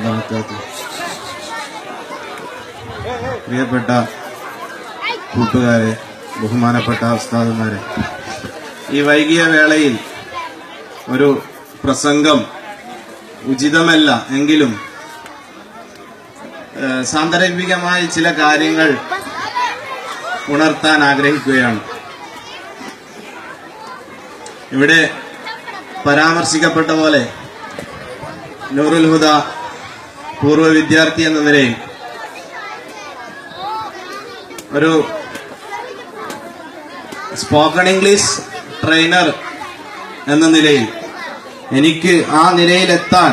വബറകാതുഹു. പ്രിയപ്പെട്ട കൂട്ടുകാരെ, ബഹുമാനപ്പെട്ട ഉസ്താദുമാരെ, ഈ വൈകിയ വേളയിൽ ഒരു പ്രസംഗം ഉചിതമല്ല എങ്കിലും സാന്ദർഭികമായ ചില കാര്യങ്ങൾ ഉണർത്താൻ ആഗ്രഹിക്കുകയാണ്. ഇവിടെ പരാമർശിക്കപ്പെട്ട പോലെ നൂറുൽ ഹുദ പൂർവ്വ വിദ്യാർത്ഥി എന്ന നിലയിൽ ഒരു സ്പോക്കൺ ഇംഗ്ലീഷ് ട്രെയിനർ എന്ന നിലയിൽ എനിക്ക് ആ നിലയിലെത്താൻ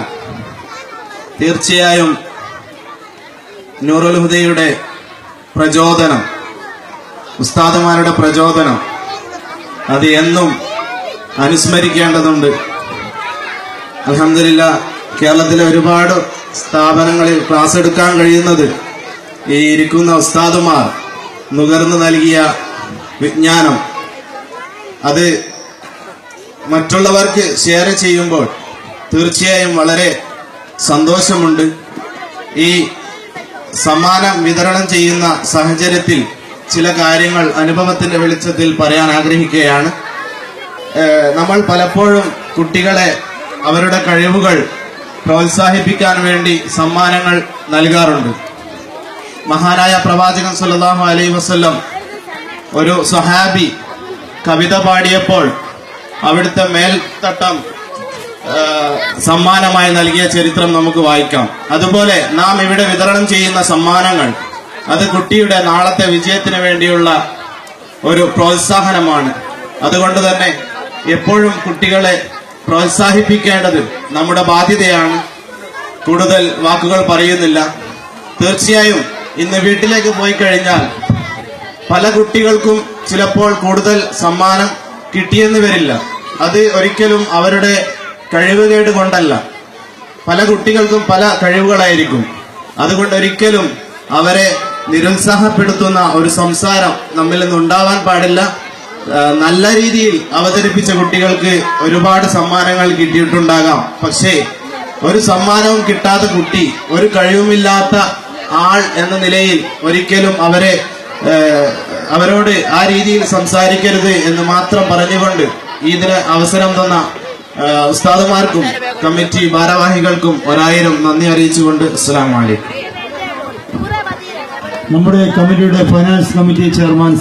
തീർച്ചയായും നൂറുൽ ഹുദയുടെ പ്രചോദനം, ഉസ്താദുമാരുടെ പ്രചോദനം അത് എന്നും അനുസ്മരിക്കേണ്ടതുണ്ട്. അൽഹംദുലില്ലാഹ്, കേരളത്തിലെ ഒരുപാട് സ്ഥാപനങ്ങളിൽ ക്ലാസ് എടുക്കാൻ കഴിയുന്നത് ഈ ഇരിക്കുന്ന ഉസ്താദുമാർ നുകർന്നു നൽകിയ വിജ്ഞാനം അത് മറ്റുള്ളവർക്ക് ഷെയർ ചെയ്യുമ്പോൾ തീർച്ചയായും വളരെ സന്തോഷമുണ്ട്. ഈ സമ്മാനം വിതരണം ചെയ്യുന്ന സാഹചര്യത്തിൽ ചില കാര്യങ്ങൾ അനുഭവത്തിന്റെ വെളിച്ചത്തിൽ പറയാൻ ആഗ്രഹിക്കുകയാണ്. നമ്മൾ പലപ്പോഴും കുട്ടികളെ അവരുടെ കഴിവുകൾ പ്രോത്സാഹിപ്പിക്കാൻ വേണ്ടി സമ്മാനങ്ങൾ നൽകാറുണ്ട്. മഹാനായ പ്രവാചകൻ സല്ലല്ലാഹു അലൈഹി വസല്ലം ഒരു സ്വഹാബി കവിത പാടിയപ്പോൾ അവിടുത്തെ മേൽത്തട്ടം സമ്മാനമായി നൽകിയ ചരിത്രം നമുക്ക് വായിക്കാം. അതുപോലെ നാം ഇവിടെ വിതരണം ചെയ്യുന്ന സമ്മാനങ്ങൾ അത് കുട്ടിയുടെ നാളത്തെ വിജയത്തിന് വേണ്ടിയുള്ള ഒരു പ്രോത്സാഹനമാണ്. അതുകൊണ്ട് തന്നെ എപ്പോഴും കുട്ടികളെ പ്രോത്സാഹിപ്പിക്കേണ്ടത് നമ്മുടെ ബാധ്യതയാണ്. കൂടുതൽ വാക്കുകൾ പറയുന്നില്ല. തീർച്ചയായും ഇന്ന് വീട്ടിലേക്ക് പോയി കഴിഞ്ഞാൽ പല കുട്ടികൾക്കും ചിലപ്പോൾ കൂടുതൽ സമ്മാനം കിട്ടിയെന്ന് വരില്ല. അത് ഒരിക്കലും അവരുടെ കഴിവുകേട് കൊണ്ടല്ല. പല കുട്ടികൾക്കും പല കഴിവുകളായിരിക്കും. അതുകൊണ്ട് ഒരിക്കലും അവരെ നിരുത്സാഹപ്പെടുത്തുന്ന ഒരു സംസാരം നമ്മിൽ നിന്ന് ഉണ്ടാവാൻ പാടില്ല. നല്ല രീതിയിൽ അവതരിപ്പിച്ച കുട്ടികൾക്ക് ഒരുപാട് സമ്മാനങ്ങൾ കിട്ടിയിട്ടുണ്ടാകാം. പക്ഷേ ഒരു സമ്മാനവും കിട്ടാത്ത കുട്ടി, ഒരു കഴിവുമില്ലാത്ത ആൾ എന്ന നിലയിൽ ഒരിക്കലും അവരോട് ആ രീതിയിൽ സംസാരിക്കരുത് എന്ന് മാത്രം പറഞ്ഞുകൊണ്ട് ഇതിന് അവസരം തന്ന ഉസ്താദുമാർക്കും കമ്മിറ്റി ഭാരവാഹികൾക്കും 1000 നന്ദി അറിയിച്ചുകൊണ്ട് അസ്സലാമു അലൈക്കും. നമ്മുടെ കമ്മിറ്റിയുടെ ഫൈനാൻസ് കമ്മിറ്റി ചെയർമാൻ